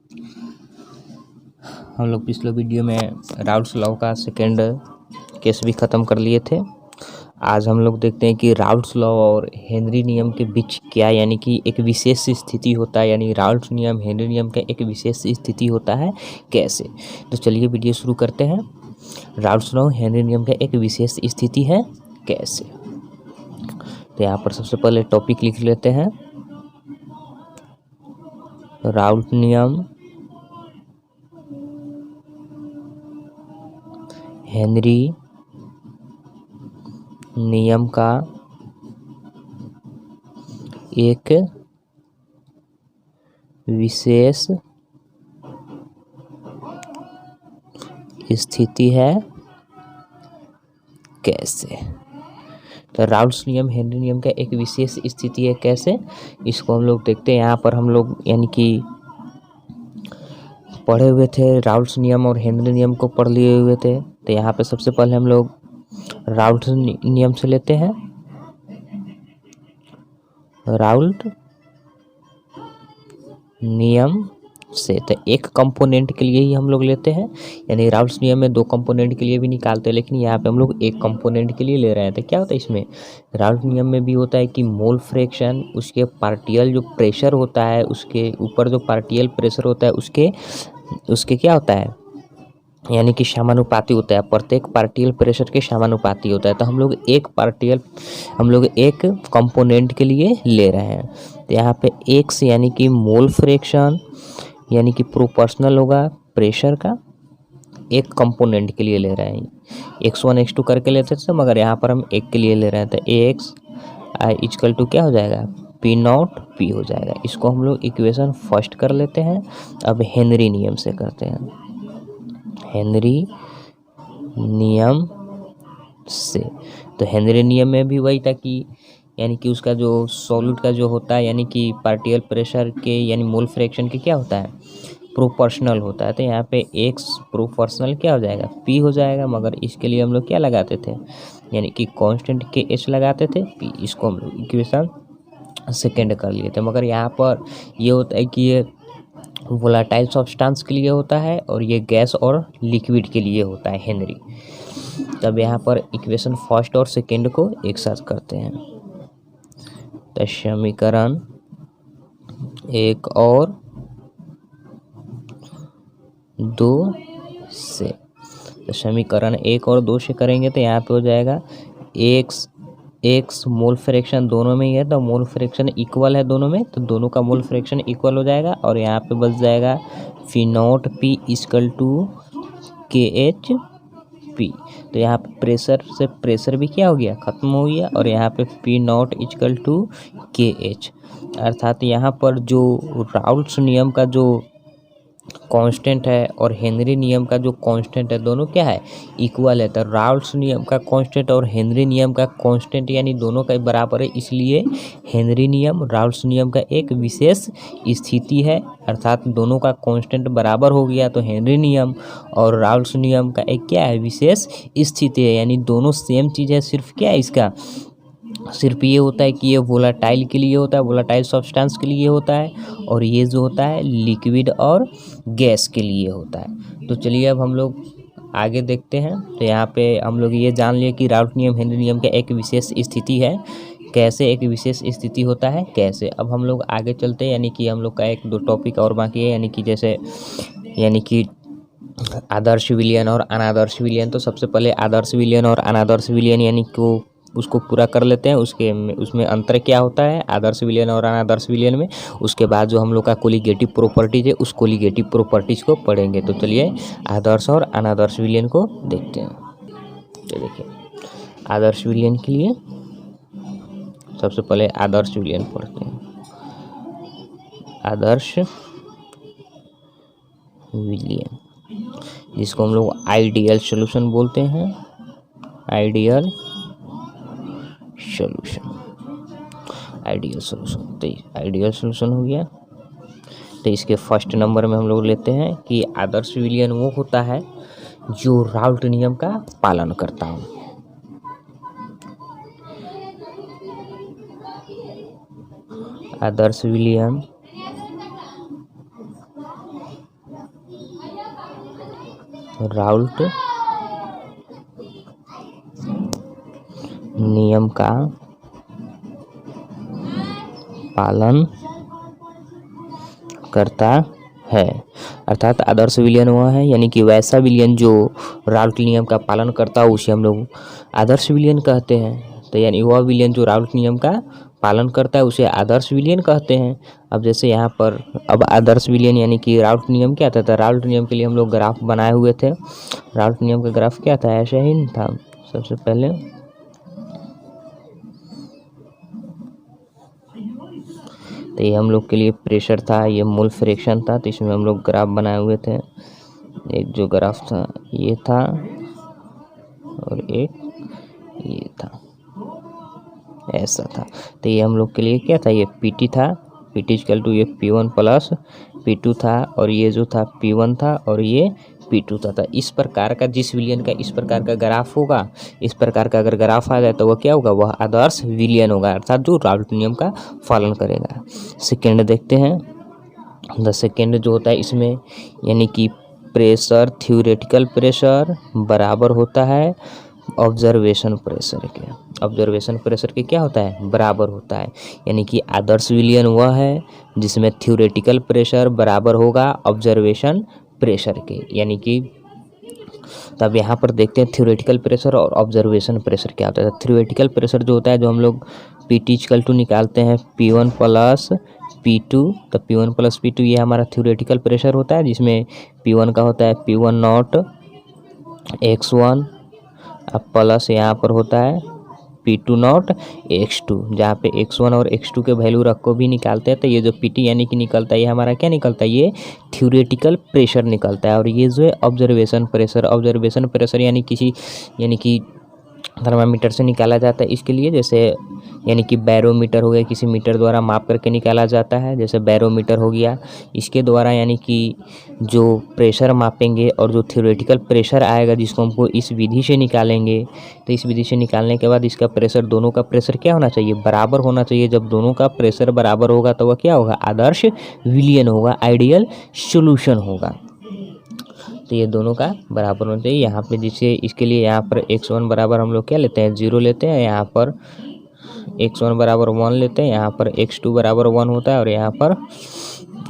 हम लोग पिछले वीडियो में राउल्ट्स लॉ का सेकेंड केस भी ख़त्म कर लिए थे। आज हम लोग देखते हैं कि राउल्ट्स लॉ और हेनरी नियम के बीच क्या यानी कि एक विशेष स्थिति होता है, यानी राउल्ट्स नियम हेनरी नियम का एक विशेष स्थिति होता है कैसे। तो चलिए वीडियो शुरू करते हैं। राउल्ट्स लॉ हेनरी नियम का एक विशेष स्थिति है कैसे। तो यहाँ पर सबसे पहले टॉपिक लिख लेते हैं, राउल्ट नियम हेनरी नियम का एक विशेष स्थिति है कैसे। तो राउल्ट्स नियम हेनरी नियम का एक विशेष स्थिति है कैसे, इसको हम लोग देखते हैं। यहाँ पर हम लोग यानी कि पढ़े हुए थे, राउल्ट्स नियम और हेनरी नियम को पढ़ लिए हुए थे। तो यहाँ पे सबसे पहले हम लोग राउल्ट्स नियम से लेते हैं, राउल्ट नियम से। तो एक कंपोनेंट के लिए ही हम लोग लेते हैं, यानी राउल्ट्स नियम में दो कंपोनेंट के लिए भी निकालते हैं, लेकिन यहाँ पे हम लोग एक कंपोनेंट के लिए ले रहे हैं। तो क्या होता है इसमें, राउल्ट नियम में भी होता है कि मोल फ्रैक्शन, उसके पार्टियल जो प्रेशर होता है, उसके ऊपर जो पार्टियल प्रेशर होता है उसके क्या होता है, यानी कि समानुपाती होता है, प्रत्येक पार्टियल प्रेशर के समानुपाती होता है। तो हम लोग एक कंपोनेंट के लिए ले रहे हैं। तो यहाँ पे एक्स यानी कि मोल फ्रैक्शन यानी कि प्रोपोर्शनल होगा प्रेशर का, एक कंपोनेंट के लिए ले रहे हैं। x1 x2 करके लेते थे, मगर यहाँ पर हम एक के लिए ले रहे हैं। तो एक्स आई इक्वल टू क्या हो जाएगा, पी नॉट पी हो जाएगा। इसको हम लोग इक्वेशन फर्स्ट कर लेते हैं। अब हेनरी नियम से करते हैं, हेनरी नियम से। तो हेनरी नियम में भी वही था कि यानी कि उसका जो सॉल्यूट का जो होता है, यानी कि पार्टियल प्रेशर के यानी मोल फ्रैक्शन के क्या होता है, प्रोपोर्शनल होता है। तो यहाँ पे एक्स प्रोपोर्शनल क्या हो जाएगा, पी हो जाएगा। मगर इसके लिए हम लोग क्या लगाते थे, यानी कि कांस्टेंट के एच लगाते थे, पी। इसको हम लोग इक्वेशन सेकेंड कर लिए थे। मगर यहाँ पर ये होता है कि ये वोलाटाइल सब्सटेंस के लिए होता है और ये गैस और लिक्विड के लिए होता है हेनरी। तब यहाँ पर इक्वेशन फर्स्ट और सेकेंड को एक साथ करते हैं। तो समीकरण एक और दो से, तो समीकरण एक और दो से करेंगे तो यहाँ पे हो जाएगा एक्स मोल फ्रैक्शन दोनों में ही है, तो मोल फ्रैक्शन इक्वल है दोनों में, तो दोनों का मोल फ्रैक्शन इक्वल हो जाएगा। और यहाँ पे बच जाएगा फी नॉट पी इक्वल टू के एच पी। तो यहाँ पे प्रेशर से प्रेशर भी क्या हो गया, ख़त्म हो गया। और यहाँ पे पी नॉट इक्वल टू के एच, अर्थात यहाँ पर जो राउल्ट्स नियम का जो कांस्टेंट है और हेनरी नियम का जो कांस्टेंट है, दोनों क्या है, इक्वल है। तो राउल्ट्स नियम का कांस्टेंट और हेनरी नियम का कांस्टेंट यानी दोनों का बराबर है, इसलिए हेनरी नियम राउल्ट्स नियम का एक विशेष स्थिति है, अर्थात दोनों का कांस्टेंट बराबर हो गया। तो हेनरी नियम और राउल्ट्स नियम का एक क्या है, विशेष स्थिति है, यानी दोनों सेम चीज़ है। सिर्फ क्या है इसका, सिर्फ ये होता है कि ये वोलाटाइल के लिए होता है, वोलाटाइल सब्सटेंस के लिए होता है, और ये जो होता है लिक्विड और गैस के लिए होता है। तो चलिए अब हम लोग आगे देखते हैं। तो यहाँ पे हम लोग ये जान लिए कि राउल्ट नियम हेनरी नियम का एक विशेष स्थिति है कैसे, एक विशेष स्थिति होता है कैसे। अब हम लोग आगे चलते हैं, यानी कि हम लोग का एक दो टॉपिक और बाकी है, यानी कि जैसे यानी कि आदर्श विलयन और अनादर्श विलयन। तो सबसे पहले आदर्श विलयन और अनादर्श विलयन यानी कि उसको पूरा कर लेते हैं। उसमें अंतर क्या होता है आदर्श विलयन और अनादर्श विलयन में। उसके बाद जो हम लोग का कोलिगेटिव प्रॉपर्टीज है, उस कोलिगेटिव प्रॉपर्टीज को पढ़ेंगे। तो चलिए आदर्श और अनादर्श विलयन को देखते हैं। तो देखिए आदर्श विलयन के लिए सबसे पहले आदर्श विलयन पढ़ते हैं। आदर्श विलयन जिसको हम लोग आइडियल सॉल्यूशन बोलते हैं, आइडियल सॉल्यूशन, आइडियल सॉल्यूशन। तो आइडियल सॉल्यूशन हो गया। तो इसके फर्स्ट नंबर में हम लोग लेते हैं कि आदर्श विलयन वो होता है जो राउल्ट नियम का पालन करता हो। आदर्श विलयन राउल्ट नियम का पालन करता है। अर्थात आदर्श विलयन वह है, यानी कि वैसा विलयन जो राउल्ट नियम का पालन करता हो उसे हम लोग आदर्श विलयन कहते हैं। तो यानी वह विलयन जो राउल्ट नियम का पालन करता है उसे आदर्श विलयन कहते हैं। अब जैसे यहाँ पर अब आदर्श विलयन यानी कि राउल्ट नियम क्या था, राउल्ट नियम के लिए हम लोग ग्राफ बनाए हुए थे। राउल्ट नियम का ग्राफ क्या था, ऐसा ही था। सबसे पहले तो ये हम लोग के लिए प्रेशर था, ये मोल फ्रैक्शन था, तो इसमें हम लोग ग्राफ बनाए हुए थे। एक जो ग्राफ था ये था और एक ये था, ऐसा था। तो ये हम लोग के लिए क्या था, ये पीटी था, पीटी इक्वल टू ये P1 प्लस P2 था, और ये जो था P1 था और ये P2 था। इस प्रकार का जिस विलयन का इस प्रकार का ग्राफ होगा, इस प्रकार का अगर ग्राफ आ जाए तो वह क्या होगा, वह आदर्श विलयन होगा, अर्थात जो राउल्ट नियम का पालन करेगा। सेकेंड देखते हैं। द सेकेंड जो होता है इसमें यानी कि प्रेशर, थ्योरेटिकल प्रेशर बराबर होता है ऑब्जर्वेशन प्रेशर के। ऑब्जर्वेशन प्रेशर के क्या होता है, बराबर होता है। यानी कि आदर्श विलयन वह है जिसमें थ्योरेटिकल प्रेशर बराबर होगा ऑब्जर्वेशन प्रेशर के। यानी कि तब यहाँ पर देखते हैं थ्योरेटिकल प्रेशर और ऑब्जर्वेशन प्रेशर क्या होता है। थ्योरेटिकल प्रेशर जो होता है, जो हम लोग Pt इक्वल टू निकालते हैं P1 प्लस P2, तो P1 प्लस P2 ये हमारा थ्योरेटिकल प्रेशर होता है, जिसमें P1 का होता है P1 नॉट x1, अब प्लस यहाँ पर होता है P2 नॉट x2, जहाँ पे x1 और x2 के वैल्यू रख को भी निकालते हैं। तो ये जो Pt यानी कि निकलता है, ये हमारा क्या निकलता है, ये थ्योरेटिकल प्रेशर निकलता है। और ये जो है ऑब्जर्वेशन प्रेशर, ऑब्जर्वेशन प्रेशर यानी कि थर्मामीटर से निकाला जाता है। इसके लिए जैसे यानी कि बैरोमीटर हो गया, किसी मीटर द्वारा माप करके निकाला जाता है, जैसे बैरोमीटर हो गया, इसके द्वारा यानी कि जो प्रेशर मापेंगे और जो थ्योरेटिकल प्रेशर आएगा जिसको हमको इस विधि से निकालेंगे, तो इस विधि से निकालने के बाद इसका प्रेशर, दोनों का प्रेशर क्या होना चाहिए, बराबर होना चाहिए। जब दोनों का प्रेशर बराबर होगा तो वह क्या होगा, आदर्श विलयन होगा, आइडियल सॉल्यूशन होगा। तो ये दोनों का बराबर होना चाहिए। यहाँ पे जिससे इसके लिए यहाँ पर x1 बराबर हम लोग क्या लेते हैं, 0 लेते हैं, यहाँ पर x1 बराबर 1 लेते हैं, यहाँ पर x2 बराबर 1 होता है और यहाँ पर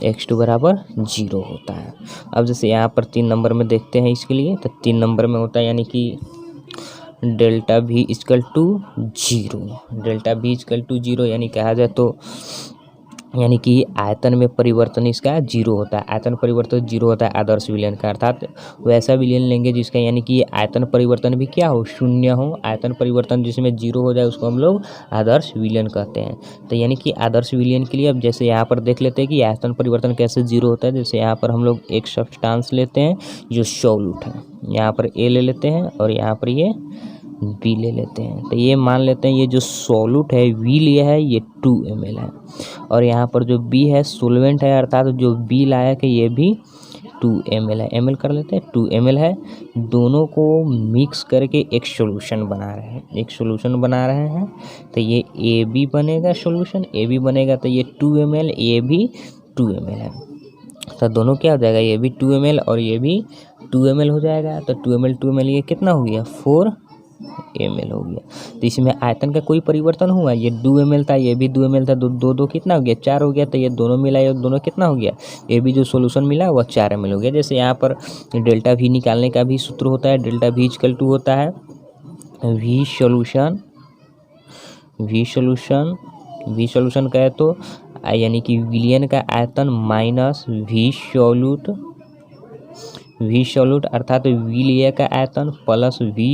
x2 बराबर 0 होता है। अब जैसे यहाँ पर 3 नंबर में देखते हैं इसके लिए, तो 3 नंबर में होता है यानी कि delta V equal to 0, delta V equal to 0 यानी कहा जाए तो यानी कि आयतन में परिवर्तन इसका 0 होता है, आयतन परिवर्तन 0 होता है आदर्श विलयन का। अर्थात वैसा विलयन लेंगे जिसका यानी कि आयतन परिवर्तन भी क्या हो, शून्य हो। आयतन परिवर्तन जिसमें 0 हो जाए उसको हम लोग आदर्श विलयन कहते हैं। तो यानी कि आदर्श विलयन के लिए अब जैसे यहाँ पर देख लेते हैं कि आयतन परिवर्तन कैसे 0 होता है। जैसे यहाँ पर हम लोग एक सब्सटेंस लेते हैं जो सॉल्यूट है, यहाँ पर A ले लेते हैं और यहाँ पर ये B ले लेते हैं। तो ये मान लेते हैं ये जो सॉल्यूट है V लिया है ये 2 ml है, और यहाँ पर जो B है सोलवेंट है, अर्थात जो B लाया कि ये भी 2 ml है। ml कर लेते हैं, 2 ml है। दोनों को मिक्स करके एक सॉल्यूशन बना रहे हैं, एक सॉल्यूशन बना रहे हैं। तो ये AB बनेगा सॉल्यूशन, AB बनेगा तो ये 2 ml, ये भी 2 ml है। तो दोनों क्या हो जाएगा, ये भी 2 ml और ये भी 2 ml हो जाएगा। तो 2 ml ये कितना हो गया, 4 ml हो गया। तो इसमें आयतन का कोई परिवर्तन हुआ, ये 2 ml था, ये भी 2 ml था, दो कितना हो गया, 4 हो गया। तो ये दोनों मिला, ये दोनों कितना हो गया, ये भी जो सॉल्यूशन मिला वह 4 ml हो गया। जैसे यहाँ पर डेल्टा V निकालने का भी सूत्र होता है, डेल्टा V इक्वल टू होता है V सॉल्यूशन कहे तो यानी कि विलयन का आयतन माइनस V सॉल्यूट अर्थात V लिया का आयतन प्लस V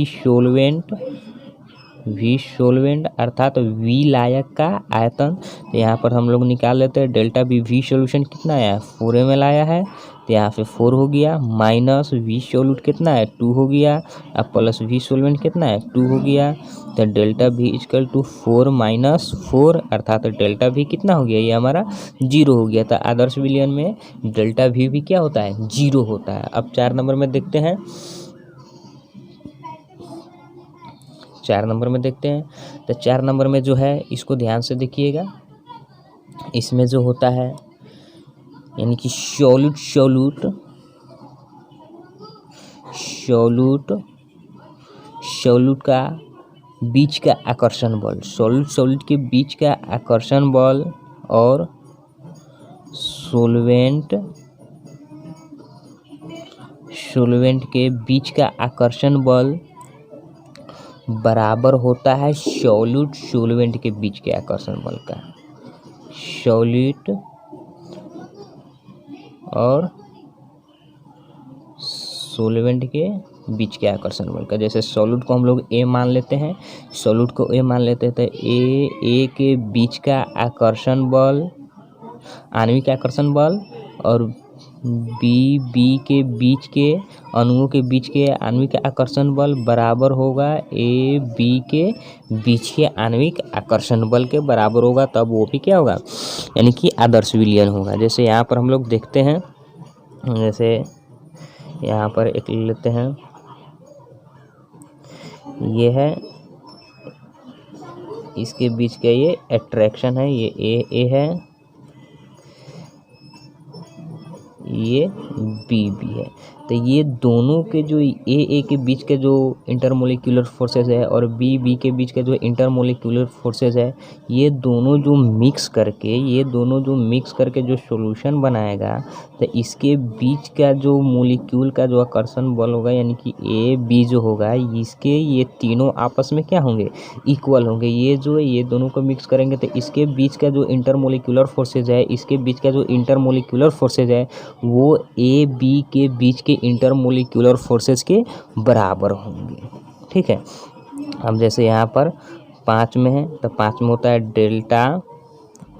सोलवेंट अर्थात V लायक का आयतन। तो यहाँ पर हम लोग निकाल लेते हैं डेल्टा V सॉल्यूशन कितना आया, 4 ml आया है, तो यहाँ पे 4 हो गया, माइनस V सॉल्यूट कितना है, 2 हो गया, अब प्लस V सोलवेंट कितना है, 2 हो गया। तो delta V equal to 4 minus 4 अर्थात डेल्टा V कितना हो गया, ये हमारा 0 हो गया। तो आदर्श विलयन में डेल्टा V भी क्या होता है, 0 होता है। अब 4 नंबर में देखते हैं, 4 नंबर में देखते हैं। तो 4 नंबर में जो है इसको ध्यान से देखिएगा, इसमें जो होता है सॉल्यूट का बीच का आकर्षण बल, सॉल्यूट के बीच का आकर्षण बल और सोलवेंट के बीच का आकर्षण बल बराबर होता है सॉल्यूट सोलवेंट के बीच के आकर्षण बल का। सॉल्यूट और सोलवेंट के बीच के आकर्षण बल का, जैसे सॉल्यूट को हम लोग ए मान लेते हैं, सॉल्यूट को ए मान लेते हैं तो ए के बीच का आकर्षण बल, आणविक आकर्षण बल, और बी के बीच के अणुओं के बीच के आणविक आकर्षण बल बराबर होगा ए बी के बीच के आणविक आकर्षण बल के बराबर होगा, तब वो भी क्या होगा, यानी कि आदर्श विलयन होगा। जैसे यहाँ पर हम लोग देखते हैं, जैसे यहाँ पर एक लेते हैं, ये है इसके बीच का ये अट्रैक्शन है, ये ए है, ये बी है। तो ये दोनों के जो ए के बीच के जो इंटरमोलिक्यूलर फोर्सेस है और बी के बीच के जो इंटरमोलिक्यूलर फोर्सेस है, ये दोनों जो मिक्स करके जो सॉल्यूशन बनाएगा, तो इसके बीच का जो मोलिक्यूल का जो आकर्षण बल होगा, यानी कि ए बी जो होगा, इसके ये तीनों आपस में क्या होंगे, इक्वल होंगे। ये जो है ये दोनों को मिक्स करेंगे तो इसके बीच का जो इंटरमोलिक्यूलर फोर्सेज है, इसके बीच का जो इंटरमोलिक्यूलर फोर्सेज है, वो ए बी के बीच के इंटरमोलिक्यूलर फोर्सेस के बराबर होंगे। ठीक है। अब जैसे यहाँ पर 5 में है तो 5 में होता है delta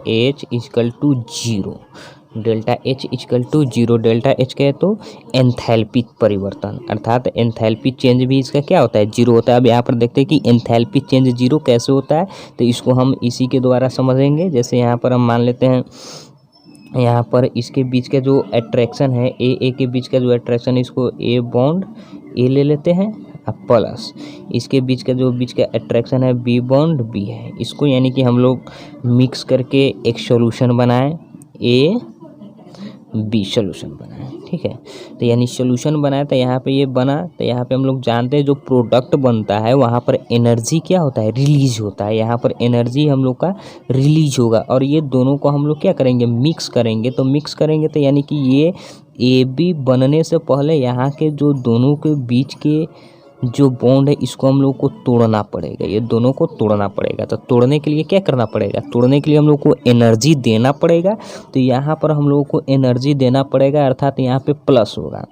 H equal to 0, delta H equal to 0, delta H क्या है तो एंथैल्पी परिवर्तन, अर्थात एंथैल्पी चेंज भी इसका क्या होता है, 0 होता है। अब यहाँ पर देखते हैं कि एंथैल्पी चेंज 0 कैसे होता है, तो इसको हम इसी के द्वारा समझेंगे। जैसे यहाँ पर हम मान लेते हैं, यहाँ पर इसके बीच का जो अट्रैक्शन है, ए के बीच का जो अट्रैक्शन है, इसको ए बॉन्ड ए ले लेते हैं, अब प्लस इसके बीच का अट्रैक्शन है बी बॉन्ड बी है, इसको यानी कि हम लोग मिक्स करके एक सॉल्यूशन बनाएं, ए बी सॉल्यूशन बनाएं। ठीक है। तो यानी सॉल्यूशन बनाए तो यहाँ पे ये बना, तो यहाँ पे हम लोग जानते हैं जो प्रोडक्ट बनता है वहाँ पर एनर्जी क्या होता है, रिलीज होता है। यहाँ पर एनर्जी हम लोग का रिलीज होगा और ये दोनों को हम लोग क्या करेंगे, मिक्स करेंगे। तो मिक्स करेंगे तो यानी कि ये ए बी बनने से पहले यहाँ के जो दोनों के बीच के जो बॉन्ड है, इसको हम लोग को तोड़ना पड़ेगा, ये दोनों को तोड़ना पड़ेगा। तो तोड़ने के लिए क्या करना पड़ेगा, तोड़ने के लिए हम लोग को एनर्जी देना पड़ेगा। तो यहाँ पर हम लोगों को एनर्जी देना पड़ेगा, अर्थात यहाँ पे प्लस होगा।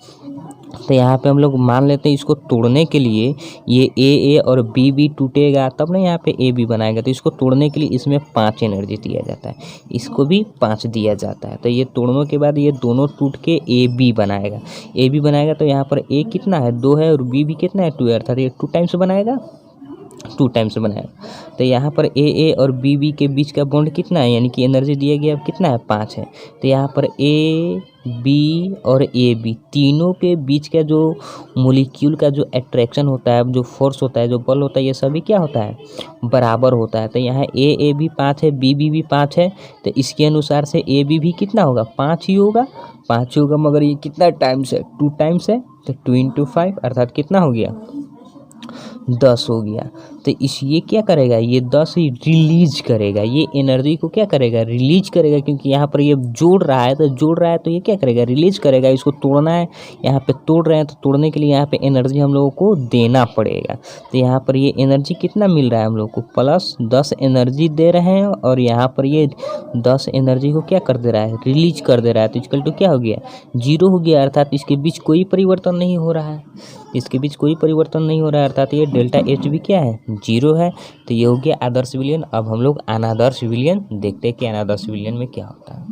तो यहाँ पे हम लोग मान लेते हैं इसको तोड़ने के लिए ये ए और बी टूटेगा तब ना यहाँ पे ए बी बनाएगा। तो इसको तोड़ने के लिए इसमें 5 एनर्जी दिया जाता है, इसको भी 5 दिया जाता है। तो ये तोड़ने के बाद ये दोनों टूट के ए बी बनाएगा। तो यहाँ पर ए कितना है, 2 है, और बी भी कितना है, 2 है, अर्थात ये 2 टाइम्स बनाएगा, 2 टाइम्स बनाएगा। तो यहाँ पर ए और बी के बीच का बॉन्ड कितना है, यानी कि एनर्जी दिया गया कितना है, 5 है। तो यहाँ पर ए बी और ए बी तीनों के बीच का जो मोलिक्यूल का जो अट्रैक्शन होता है, जो फोर्स होता है, जो बल होता है, ये सभी क्या होता है, बराबर होता है। तो यहाँ ए भी 5 है, बी भी 5 है। तो इसके अनुसार से ए बी भी कितना होगा, 5 ही होगा, मगर ये कितना टाइम्स है, 2 टाइम्स है। तो 2 × 5 अर्थात कितना हो गया, 10 हो गया। तो ये क्या करेगा, ये 10 ही रिलीज करेगा, ये एनर्जी को क्या करेगा, रिलीज करेगा, क्योंकि यहाँ पर ये जोड़ रहा है तो ये क्या करेगा, रिलीज करेगा। इसको तोड़ना है, यहाँ पे तोड़ रहे हैं, तो तोड़ने के लिए यहाँ पे एनर्जी हम लोगों को देना पड़ेगा। तो यहाँ पर ये एनर्जी कितना मिल रहा है हम लोग को, प्लस 10 एनर्जी दे रहे हैं, और यहाँ पर ये 10 एनर्जी को क्या कर दे रहा है, रिलीज कर दे रहा है। तो इक्वल टू क्या हो गया, 0 हो गया, अर्थात इसके बीच कोई परिवर्तन नहीं हो रहा है, अर्थात ये डेल्टा H भी क्या है, 0 है। तो ये हो गया आदर्श विलयन। अब हम लोग अनादर्श विलयन देखते हैं कि अनादर्श विलयन में क्या होता है।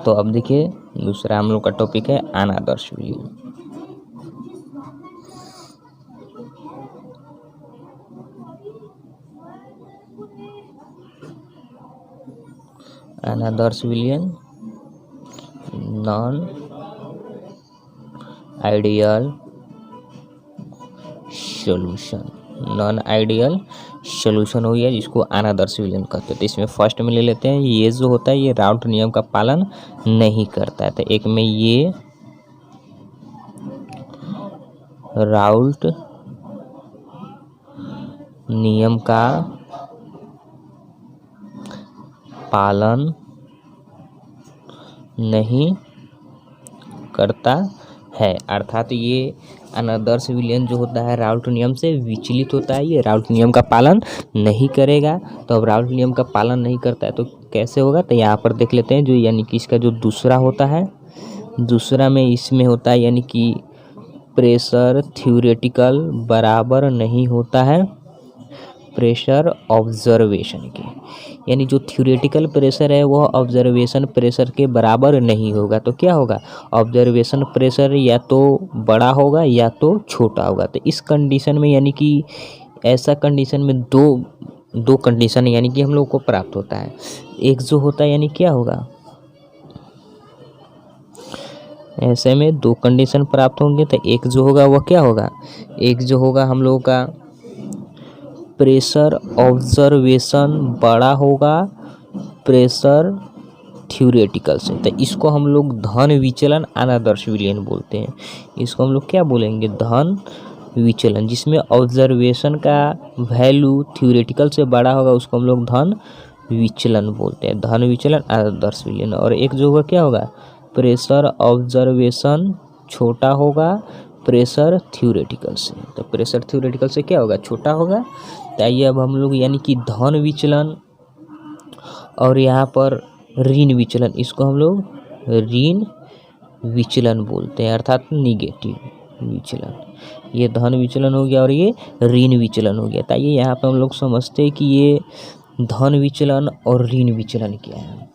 तो अब देखिए दूसरा हम लोग का टॉपिक है अनादर्श विलयन। अनादर्श विलयन, नॉन आइडियल सॉल्यूशन हो गया, जिसको अनादर्श विलयन कहते हैं। तो इसमें फर्स्ट में ले लेते हैं, ये जो होता है ये राउट नियम का पालन नहीं करता है। तो एक में ये राउल्ट नियम का पालन नहीं करता है। अर्थात ये अनादर्श विलयन जो होता है राउल्ट नियम से विचलित होता है, ये राउल्ट नियम का पालन नहीं करेगा। तो अब राउल्ट नियम का पालन नहीं करता है तो कैसे होगा, तो यहाँ पर देख लेते हैं। जो यानी कि इसका जो दूसरा होता है, दूसरा में इसमें होता है यानी कि प्रेशर थ्योरेटिकल बराबर नहीं होता है प्रेशर ऑब्जर्वेशन के। यानी जो थ्योरेटिकल प्रेशर है वह ऑब्जर्वेशन प्रेशर के बराबर नहीं होगा। तो क्या होगा, ऑब्जर्वेशन प्रेशर या तो बड़ा होगा या तो छोटा होगा। तो इस कंडीशन में यानी कि ऐसा कंडीशन में दो कंडीशन यानी कि हम लोग को प्राप्त होता है। एक जो होता है यानी क्या होगा, ऐसे में दो कंडीशन प्राप्त होंगे। तो एक जो होगा वह क्या होगा, एक जो होगा हम लोगों का प्रेशर ऑब्जर्वेशन बड़ा होगा प्रेशर थ्योरेटिकल से। तो इसको हम लोग धन विचलन अनादर्श विलयन बोलते हैं। इसको हम लोग क्या बोलेंगे, धन विचलन। जिसमें ऑब्जर्वेशन का वैल्यू थ्योरेटिकल से बड़ा होगा उसको हम लोग धन विचलन बोलते हैं, धन विचलन अनादर्श विलयन। और एक जो होगा क्या होगा, प्रेशर ऑब्जर्वेशन छोटा होगा प्रेशर थ्योरेटिकल से। तो प्रेशर थ्योरेटिकल से क्या होगा, छोटा होगा। तो आइए अब हम लोग यानी कि धन विचलन और यहाँ पर ऋण विचलन, इसको हम लोग ऋण विचलन बोलते हैं, अर्थात निगेटिव विचलन। ये धन विचलन हो गया और ये ऋण विचलन हो गया। तो आइए यहाँ पर हम लोग समझते हैं कि ये धन विचलन और ऋण विचलन क्या है।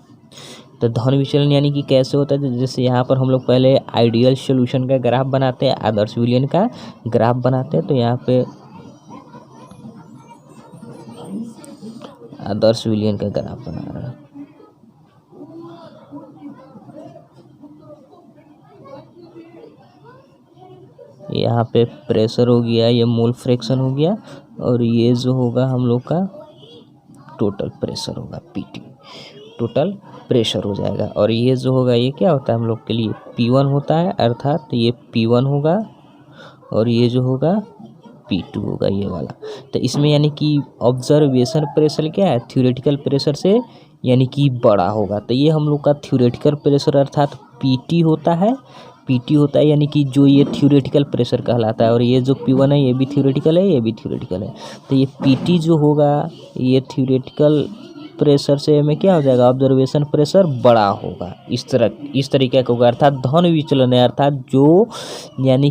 तो धन विचलन यानी कि कैसे होता है, जैसे यहाँ पर हम लोग पहले आइडियल सॉल्यूशन का ग्राफ बनाते हैं, आदर्श विलयन का ग्राफ बनाते हैं। तो यहाँ पे आदर्श विलयन का ग्राफ बना रहा है। यहाँ पे प्रेशर हो गया, ये मोल फ्रैक्शन हो गया, और ये जो होगा हम लोग का टोटल प्रेशर होगा, पीटी टोटल प्रेशर हो जाएगा। और ये जो होगा ये क्या होता है हम लोग के लिए, P1 होता है, अर्थात ये P1 होगा और ये जो होगा P2 होगा, ये वाला। तो इसमें यानी कि ऑब्जर्वेशन प्रेशर क्या है, थ्योरेटिकल प्रेशर से यानी कि बड़ा होगा। तो ये हम लोग का थ्योरेटिकल प्रेशर अर्थात PT होता है, PT होता है यानी कि जो ये थ्योरेटिकल प्रेशर कहलाता है। और ये जो P1 है ये भी थ्योरेटिकल है, ये भी थ्योरेटिकल है। तो ये PT जो होगा ये थ्योरेटिकल प्रेशर से में क्या हो जाएगा, ऑब्जर्वेशन प्रेशर बड़ा होगा। इस तरीके का होगा, अर्थात धन विचलन है, अर्थात जो यानी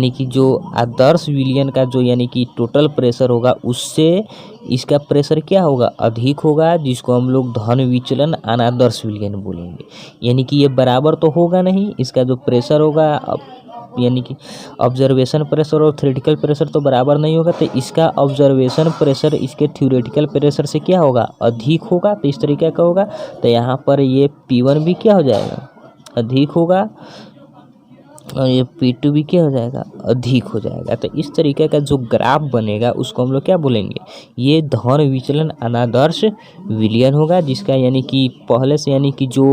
कि जो आदर्श विलयन का जो यानी कि टोटल प्रेशर होगा उससे इसका प्रेशर क्या होगा, अधिक होगा, जिसको हम लोग धन विचलन अनादर्श विलयन बोलेंगे। यानी कि ये बराबर तो होगा नहीं, इसका जो प्रेशर होगा यानी कि ऑब्जर्वेशन प्रेशर और थ्योरेटिकल प्रेशर तो बराबर नहीं होगा। तो इसका ऑब्जर्वेशन प्रेशर इसके थ्योरेटिकल प्रेशर से क्या होगा, अधिक होगा। तो इस तरीके का होगा। तो यहाँ पर ये P1 भी क्या हो जाएगा, अधिक होगा, और ये P2 भी क्या हो जाएगा, अधिक हो जाएगा। तो इस तरीके का जो ग्राफ बनेगा उसको हम लोग क्या बोलेंगे, ये धन विचलन अनादर्श विलयन होगा। जिसका यानी कि पहले से यानी कि जो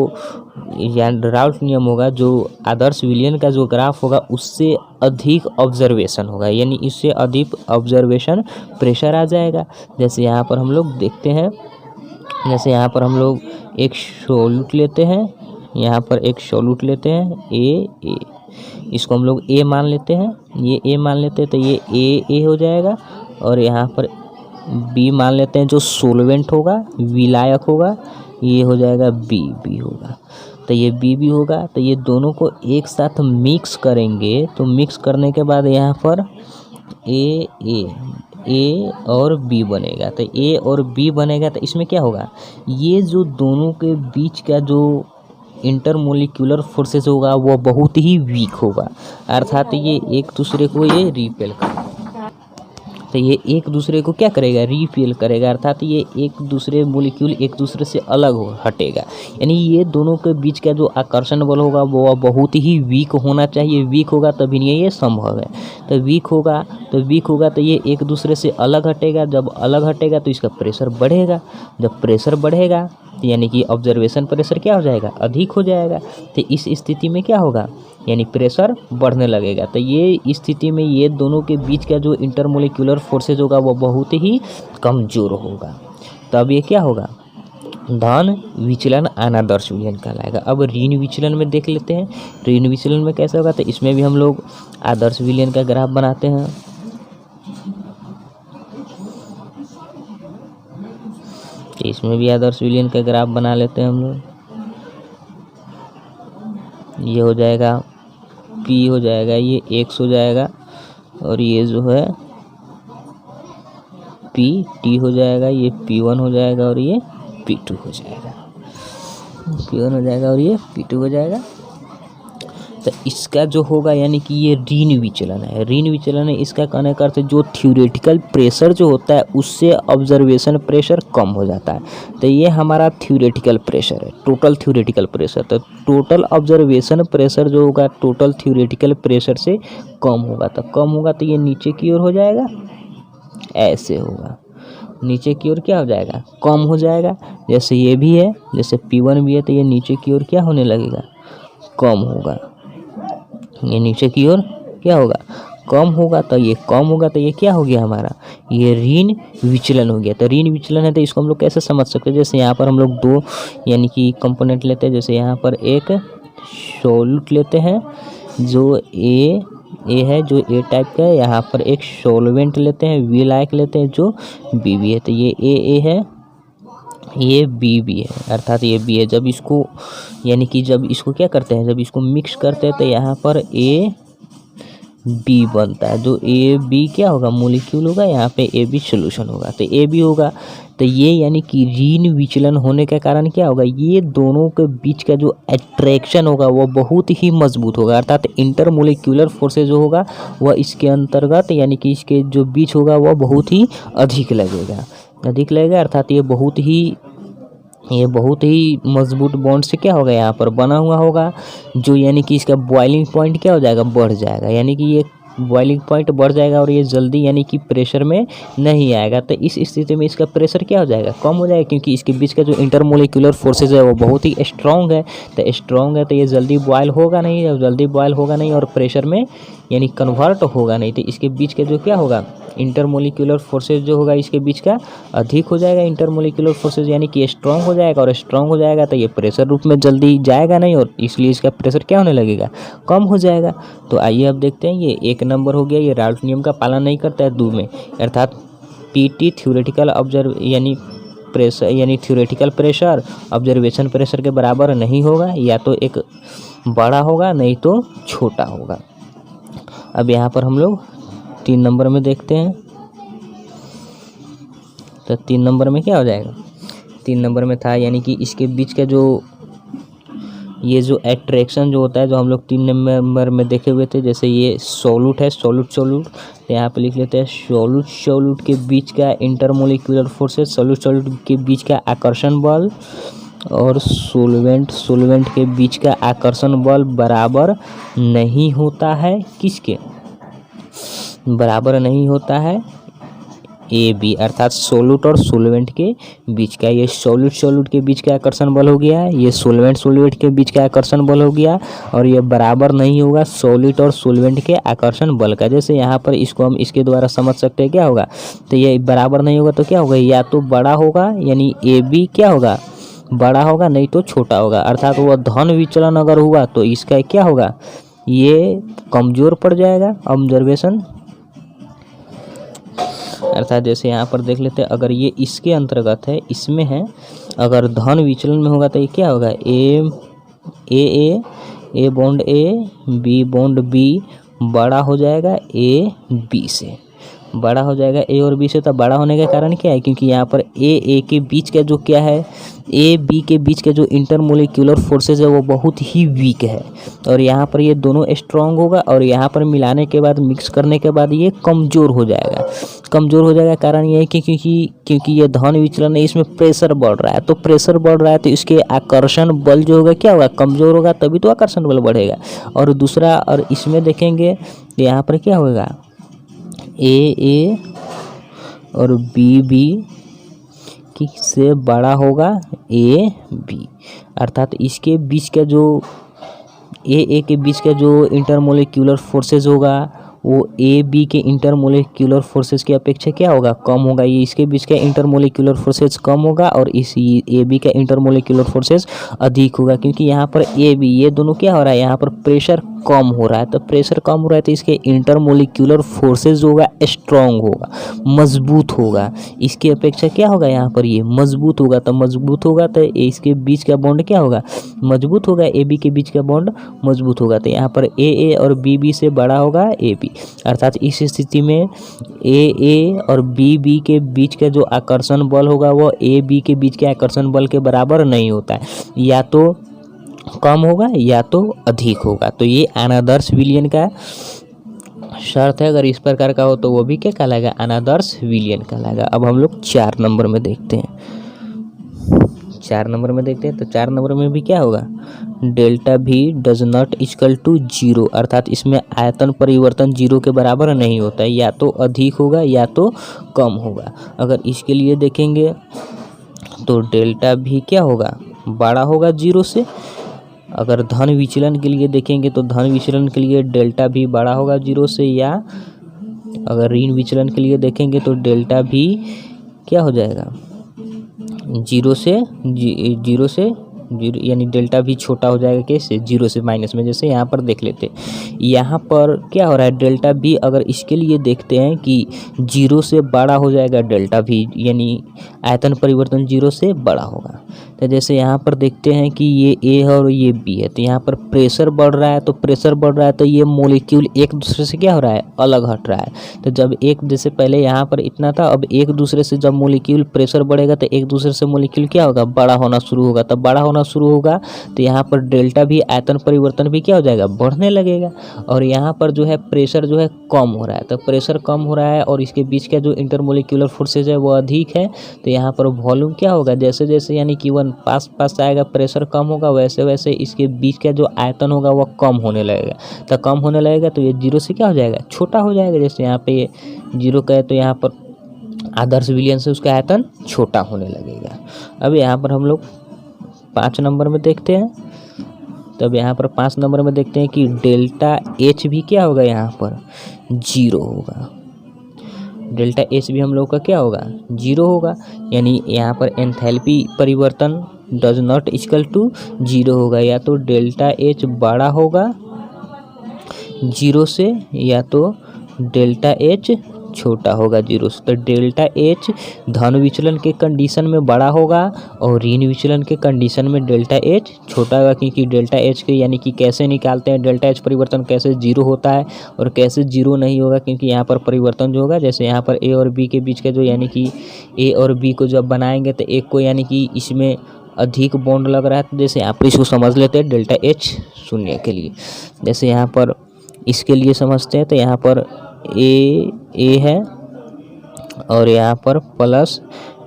राउल्ट नियम होगा, जो आदर्श विलयन का जो ग्राफ होगा उससे अधिक ऑब्जर्वेशन होगा, यानी इससे अधिक ऑब्जर्वेशन प्रेशर आ जाएगा। जैसे यहाँ पर हम लोग देखते हैं, जैसे यहाँ पर हम लोग एक सॉल्यूट लेते हैं, यहाँ पर एक सॉल्यूट लेते हैं ए, इसको हम लोग A मान लेते हैं, ये A मान लेते हैं। तो ये A हो जाएगा, और यहाँ पर B मान लेते हैं जो सोलवेंट होगा, विलायक होगा, ये हो जाएगा B होगा। तो ये B होगा। तो ये दोनों को एक साथ मिक्स करेंगे, तो मिक्स करने के बाद यहाँ पर A और B बनेगा। तो A और B बनेगा। तो इसमें क्या होगा, ये जो दोनों के बीच का जो इंटरमोलिक्यूलर फोर्सेस होगा वो बहुत ही वीक होगा, अर्थात ये एक दूसरे को ये रिपेल करेगा। तो ये एक दूसरे को क्या करेगा, रिपेल करेगा, अर्थात ये एक दूसरे मोलिक्यूल एक दूसरे से अलग हटेगा। यानी ये दोनों के बीच का जो आकर्षण बल होगा वो बहुत ही वीक होना चाहिए, वीक होगा तभी ये संभव है। तो वीक होगा तो ये एक दूसरे से अलग हटेगा, जब अलग हटेगा तो इसका प्रेशर बढ़ेगा, जब प्रेशर बढ़ेगा यानी कि ऑब्जर्वेशन प्रेशर क्या हो जाएगा, अधिक हो जाएगा। तो इस स्थिति में क्या होगा, यानी प्रेशर बढ़ने लगेगा। तो ये स्थिति में ये दोनों के बीच का जो इंटरमोलिक्यूलर फोर्सेज होगा वो बहुत ही कमज़ोर होगा। तो अब ये क्या होगा, धन विचलन अनादर्श विचलन कहलाएगा। अब ऋण विचलन में देख लेते हैं, ऋण विचलन में कैसे होगा। तो इसमें भी हम लोग आदर्श विलयन का ग्राफ बनाते हैं। इसमें भी आदर्श विलयन का ग्राफ बना लेते हैं हम लोग। ये हो जाएगा P हो जाएगा, ये X हो जाएगा, और ये जो है PT हो जाएगा, ये P1 हो जाएगा, और ये P2 हो जाएगा, P1 हो जाएगा और ये P2 हो जाएगा। तो इसका जो होगा यानी कि ये ऋण विचलन है। ऋण विचलन है, इसका कहने का अर्थ जो थ्योरेटिकल प्रेशर जो होता है उससे ऑब्जर्वेशन प्रेशर कम हो जाता है। तो ये हमारा थ्योरेटिकल प्रेशर है, टोटल थ्योरेटिकल प्रेशर। तो टोटल ऑब्जर्वेशन प्रेशर जो होगा टोटल थ्योरेटिकल प्रेशर से कम होगा। तो कम होगा तो ये नीचे की ओर हो जाएगा, ऐसे होगा, नीचे की ओर क्या हो जाएगा, कम हो जाएगा। जैसे ये भी है, जैसे P1 भी है, तो ये नीचे की ओर क्या होने लगेगा, कम होगा। ये नीचे की ओर क्या होगा, कम होगा। तो ये कम होगा तो ये क्या हो गया हमारा, ये ऋण विचलन हो गया। तो ऋण विचलन है तो इसको हम लोग कैसे समझ सकते हैं। जैसे यहाँ पर हम लोग दो यानी कि कंपोनेंट लेते हैं। जैसे यहाँ पर एक सॉल्यूट लेते हैं जो ए है, जो ए टाइप का है। यहाँ पर एक सॉल्वेंट लेते हैं, वी लाइक लेते हैं, जो बी है। तो ये ए है, ये बी है, अर्थात ये बी है। जब इसको यानी कि जब इसको क्या करते हैं, जब इसको मिक्स करते हैं तो यहाँ पर ए बी बनता है। जो ए बी क्या होगा, मोलिक्यूल होगा, यहाँ पे ए बी सोल्यूशन होगा, तो ए बी होगा। तो ये यानी कि ऋण विचलन होने के कारण क्या होगा, ये दोनों के बीच का जो अट्रैक्शन होगा वो बहुत ही मजबूत होगा। अर्थात इंटरमोलिक्यूलर फोर्सेज जो होगा वह इसके अंतर्गत यानी कि इसके जो बीच होगा वह बहुत ही अधिक लगेगा। अर्थात ये बहुत ही मजबूत बॉन्ड से क्या होगा, यहाँ पर बना हुआ होगा, जो यानी कि इसका बॉइलिंग पॉइंट क्या हो जाएगा, बढ़ जाएगा। यानी कि ये बॉइलिंग पॉइंट बढ़ जाएगा और ये जल्दी यानी कि प्रेशर में नहीं आएगा। तो इस स्थिति में इसका प्रेशर क्या हो जाएगा, कम हो जाएगा, क्योंकि इसके बीच का जो इंटरमोलिक्यूलर फोर्सेज है वो बहुत ही स्ट्रॉन्ग है। तो ये जल्दी बॉयल होगा नहीं, और जल्दी बॉयल होगा नहीं और प्रेशर में यानी कन्वर्ट होगा नहीं। तो इसके बीच का जो क्या होगा, इंटरमोलिक्यूलर फोर्सेज जो होगा इसके बीच का अधिक हो जाएगा। इंटरमोलिक्यूलर फोर्सेज यानी कि स्ट्रॉन्ग हो जाएगा, और स्ट्रॉन्ग हो जाएगा तो ये प्रेशर रूप में जल्दी जाएगा नहीं, और इसलिए इसका प्रेशर क्या होने लगेगा, कम हो जाएगा। तो आइए अब देखते हैं, ये एक नंबर हो गया, ये राल्ट नियम का पालन नहीं करता है 2 में, अर्थात PT थ्योरेटिकल ऑब्जर्व यानी प्रेशर यानी थ्योरेटिकल प्रेशर ऑब्जर्वेशन प्रेशर के बराबर नहीं होगा, या तो एक बड़ा होगा नहीं तो छोटा होगा। अब यहाँ पर हम लोग 3 नंबर में देखते हैं। तो 3 नंबर में क्या हो जाएगा, 3 नंबर में था यानी कि इसके बीच का जो ये जो एट्रैक्शन जो होता है, जो हम लोग 3 नंबर में देखे हुए थे। जैसे ये सॉल्यूट है, सॉल्यूट तो यहाँ पे लिख लेते हैं सॉल्यूट के बीच का इंटरमोलिक्यूलर फोर्सेस, सॉल्यूट के बीच का आकर्षण बल, और सोलवेंट के बीच का आकर्षण बल बराबर नहीं होता है। किसके बराबर नहीं होता है, ए बी, अर्थात सोल्यूट और सोलवेंट के बीच का। ये सोल्यूट के बीच का आकर्षण बल हो गया, ये सोलवेंट के बीच का आकर्षण बल हो गया, और ये बराबर नहीं होगा सोल्यूट और सोलवेंट के आकर्षण बल का। जैसे यहाँ पर इसको हम इसके द्वारा समझ सकते हैं क्या होगा, तो ये बराबर नहीं होगा तो क्या होगा, या तो बड़ा होगा यानी ए बी क्या होगा, बड़ा होगा, नहीं तो छोटा होगा। अर्थात वह धन विचलन अगर हुआ तो इसका क्या होगा, ये कमज़ोर पड़ जाएगा ऑब्जर्वेशन। अर्थात जैसे यहाँ पर देख लेते हैं, अगर ये इसके अंतर्गत है, इसमें है, अगर धन विचलन में होगा तो ये क्या होगा, a bond A, B bond B बड़ा हो जाएगा ए बी से, बड़ा हो जाएगा ए और बी से। तो बड़ा होने का कारण क्या है, क्योंकि यहाँ पर ए के बीच का जो क्या है, ए बी के बीच का जो इंटरमोलिक्यूलर फोर्सेज है वो बहुत ही वीक है, और यहाँ पर ये दोनों स्ट्रांग होगा, और यहाँ पर मिलाने के बाद मिक्स करने के बाद ये कमज़ोर हो जाएगा। कारण ये है कि क्योंकि ये धन विचलन है, इसमें प्रेशर बढ़ रहा है, तो प्रेशर बढ़ रहा है तो इसके आकर्षण बल जो होगा क्या होगा, कमज़ोर होगा, तभी तो आकर्षण बल बढ़ेगा। और दूसरा, और इसमें देखेंगे यहाँ पर क्या होगा, ए और बी की से बड़ा होगा ए बी, अर्थात इसके बीच का जो ए के बीच का जो इंटरमोलिक्यूलर फोर्सेज होगा वो ए बी के इंटरमोलिक्यूलर फोर्सेस की अपेक्षा क्या होगा, कम होगा। ये इसके बीच का इंटरमोलिक्यूलर फोर्सेस कम होगा और इस ए बी का इंटरमोलिक्यूलर फोर्सेस अधिक होगा, क्योंकि यहाँ पर ए बी ये दोनों क्या हो रहा है, यहाँ पर प्रेशर कम हो रहा है। तो प्रेशर कम हो रहा है तो इसके इंटरमोलिक्यूलर फोर्सेस जो होगा स्ट्रांग होगा, मजबूत होगा। इसकी अपेक्षा क्या होगा, यहाँ पर ये मजबूत होगा। तो मजबूत होगा तो इसके बीच का बॉन्ड क्या होगा, मजबूत होगा। ए बी के बीच का बॉन्ड मजबूत होगा। तो यहाँ पर ए और बी से बड़ा होगा ए बी, अर्थात इस स्थिति में ए और बी के बीच का जो आकर्षण बल होगा वो ए बी के बीच के आकर्षण बल के बराबर नहीं होता है, या तो कम होगा या तो अधिक होगा। तो ये अनादर्श विलयन का शर्त है। अगर इस प्रकार का हो तो वो भी क्या कहलाएगा, अनादर्श विलयन कहलाएगा। अब हम लोग 4 नंबर में देखते हैं। 4 नंबर में देखते हैं तो 4 नंबर में भी क्या होगा, डेल्टा भी डज नॉट इक्वल टू 0, अर्थात इसमें आयतन परिवर्तन 0 के बराबर नहीं होता है, या तो अधिक होगा या तो कम होगा। अगर इसके लिए देखेंगे तो डेल्टा भी क्या होगा, बड़ा होगा 0 से। अगर धन विचलन के लिए देखेंगे तो धन विचलन के लिए डेल्टा भी बड़ा होगा 0 से, या अगर ऋण विचलन के लिए देखेंगे तो डेल्टा भी क्या हो जाएगा, 0 से 0 यानी डेल्टा भी छोटा हो जाएगा। कैसे, 0 से माइनस में। जैसे यहाँ पर देख लेते हैं, यहाँ पर क्या हो रहा है, डेल्टा भी अगर इसके लिए देखते हैं कि 0 से बड़ा हो जाएगा डेल्टा भी, यानी आयतन परिवर्तन 0 से बड़ा होगा। तो जैसे यहाँ पर देखते हैं कि ये ए है और ये बी है, तो यहाँ पर प्रेशर बढ़ रहा है। तो प्रेशर बढ़ रहा है तो ये मॉलिक्यूल एक दूसरे से क्या हो रहा है, अलग हट रहा है। तो जब एक, जैसे पहले यहाँ पर इतना था, अब एक दूसरे से जब मॉलिक्यूल प्रेशर बढ़ेगा तो एक दूसरे से मॉलिक्यूल क्या होगा, बड़ा होना शुरू होगा। तब बड़ा होना शुरू होगा तो यहाँ पर डेल्टा भी, आयतन परिवर्तन भी क्या हो जाएगा, बढ़ने लगेगा। और यहाँ पर जो है प्रेशर जो है कम हो रहा है। तो प्रेशर कम हो रहा है और इसके बीच का जो इंटरमोलिक्यूलर फोर्सेज है वो अधिक है। तो यहाँ पर वॉल्यूम क्या होगा, जैसे जैसे यानी कि वन पास आएगा, प्रेशर कम होगा, वैसे वैसे इसके बीच का जो आयतन होगा वो कम होने लगेगा। तो कम होने लगेगा तो ये 0 से क्या हो जाएगा, छोटा हो जाएगा। जैसे यहाँ पे ये 0 का है तो यहाँ पर आदर्श विलयन से उसका आयतन छोटा होने लगेगा। अब यहाँ पर हम लोग 5 नंबर में देखते हैं। तब यहाँ पर 5 नंबर में देखते हैं कि डेल्टा एच भी क्या होगा, यहाँ पर 0 होगा। डेल्टा एच भी हम लोग का क्या होगा, 0 होगा। यानी यहाँ पर एंथैल्पी परिवर्तन डज नॉट इक्वल टू 0 होगा। या तो डेल्टा एच बड़ा होगा 0 से, या तो डेल्टा एच छोटा होगा 0 से। तो डेल्टा एच धन विचलन के कंडीशन में बड़ा होगा और ऋण विचलन के कंडीशन में डेल्टा एच छोटा होगा। क्योंकि डेल्टा एच के यानी कि कैसे निकालते हैं, डेल्टा एच परिवर्तन कैसे 0 होता है और कैसे 0 नहीं होगा, क्योंकि यहाँ पर परिवर्तन जो होगा, जैसे यहाँ पर ए और बी के बीच का जो, यानी कि ए और बी को जब बनाएंगे तो एक को यानी कि इसमें अधिक बॉन्ड लग रहा है। तो जैसे यहाँ पर इसको समझ लेते हैं डेल्टा एच शून्य के लिए। जैसे यहाँ पर इसके लिए समझते हैं तो यहाँ पर ए है और यहाँ पर प्लस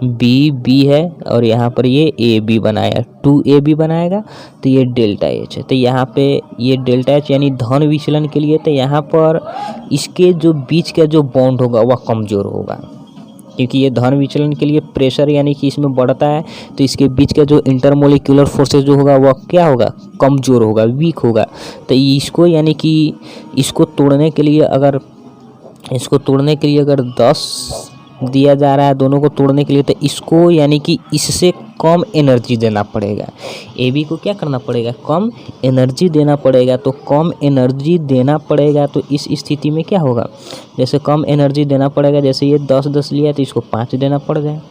बी है और यहाँ पर ये ए बी बनाया, 2AB बनाएगा तो ये डेल्टा एच है। तो यहाँ पे ये डेल्टा एच यानी धन विचलन के लिए, तो यहाँ पर इसके जो बीच का जो बॉन्ड होगा वह कमज़ोर होगा, क्योंकि ये धन विचलन के लिए प्रेशर यानी कि इसमें बढ़ता है। तो इसके बीच का जो इंटरमोलिक्यूलर फोर्सेस जो होगा वह क्या होगा, कमज़ोर होगा, वीक होगा। तो इसको यानी कि इसको तोड़ने के लिए अगर 10 दिया जा रहा है दोनों को तोड़ने के लिए, तो इसको यानी कि इससे कम एनर्जी देना पड़ेगा। ए बी को क्या करना पड़ेगा, कम एनर्जी देना पड़ेगा। तो कम एनर्जी देना पड़ेगा तो इस स्थिति में क्या होगा, जैसे कम एनर्जी देना पड़ेगा, जैसे ये 10 लिया तो इसको 5 देना पड़ जाए।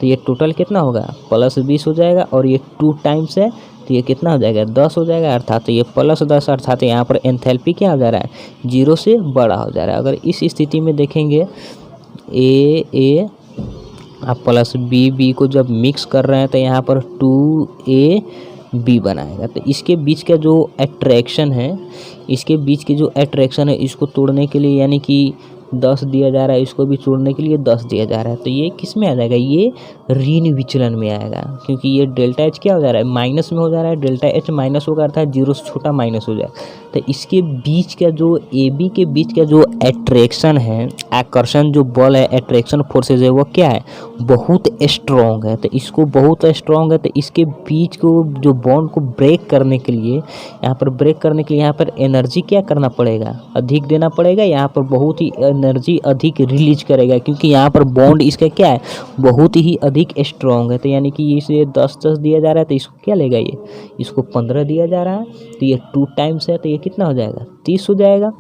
तो ये टोटल कितना होगा, प्लस 20 हो जाएगा। और ये 2 टाइम्स है तो ये कितना हो जाएगा, 10 हो जाएगा। अर्थात ये प्लस 10, अर्थात यहाँ पर एंथैल्पी क्या हो जा रहा है, 0 से बड़ा हो जा रहा है। अगर इस स्थिति में देखेंगे ए आप प्लस बी को जब मिक्स कर रहे हैं तो यहाँ पर 2AB बनाएगा। तो इसके बीच का जो अट्रैक्शन है, इसको तोड़ने के लिए यानी कि 10 दिया जा रहा है, इसको भी छोड़ने के लिए 10 दिया जा रहा है, तो ये किस में आ जाएगा, ये ऋण विचलन में आएगा, क्योंकि ये डेल्टा एच क्या हो जा रहा है, माइनस में हो जा रहा है, डेल्टा एच माइनस होगा अर्थात जीरो से छोटा माइनस हो जाए। तो इसके बीच का जो ए बी के बीच का जो एट्रैक्शन है, आकर्षण जो बल है, एट्रैक्शन फोर्सेज है, वो क्या है, बहुत स्ट्रॉन्ग है। तो इसको बहुत स्ट्रॉन्ग है, तो इसके बीच को जो बॉन्ड को ब्रेक करने के लिए, यहाँ पर ब्रेक करने के लिए यहाँ पर एनर्जी क्या करना पड़ेगा, अधिक देना पड़ेगा, यहाँ पर बहुत ही एनर्जी अधिक रिलीज करेगा, क्योंकि यहाँ पर बॉन्ड इसका क्या है, बहुत ही अधिक स्ट्रॉन्ग है। तो यानी कि इसे 10-10 दिया जा रहा है, तो इसको क्या लेगा, ये इसको 15 दिया जा रहा है, तो ये 2 टाइम्स है, तो ये कितना हो जाएगा, 30 हो जाएगा।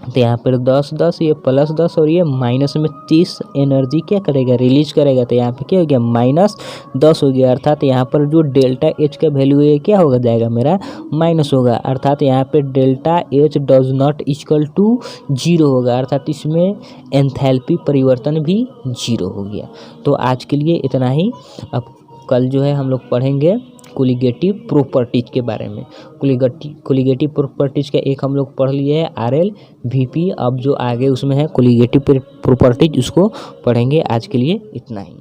तो यहाँ पर 10-10, ये +10 और ये माइनस में 30 एनर्जी क्या करेगा, रिलीज करेगा। तो यहाँ पे क्या हो गया, -10 हो गया, अर्थात यहाँ पर जो डेल्टा एच का वैल्यू है क्या होगा, जाएगा मेरा माइनस होगा, अर्थात यहाँ पे delta H does not equal to 0 होगा, अर्थात इसमें एंथैल्पी परिवर्तन भी 0 हो गया। तो आज के लिए इतना ही। अब कल जो है हम लोग पढ़ेंगे कोलिगेटिव प्रॉपर्टीज के बारे में। कोलिगेटिव प्रॉपर्टीज का एक हम लोग पढ़ लिए है RL VP, अब जो आगे उसमें है कोलिगेटिव प्रॉपर्टीज, उसको पढ़ेंगे। आज के लिए इतना ही।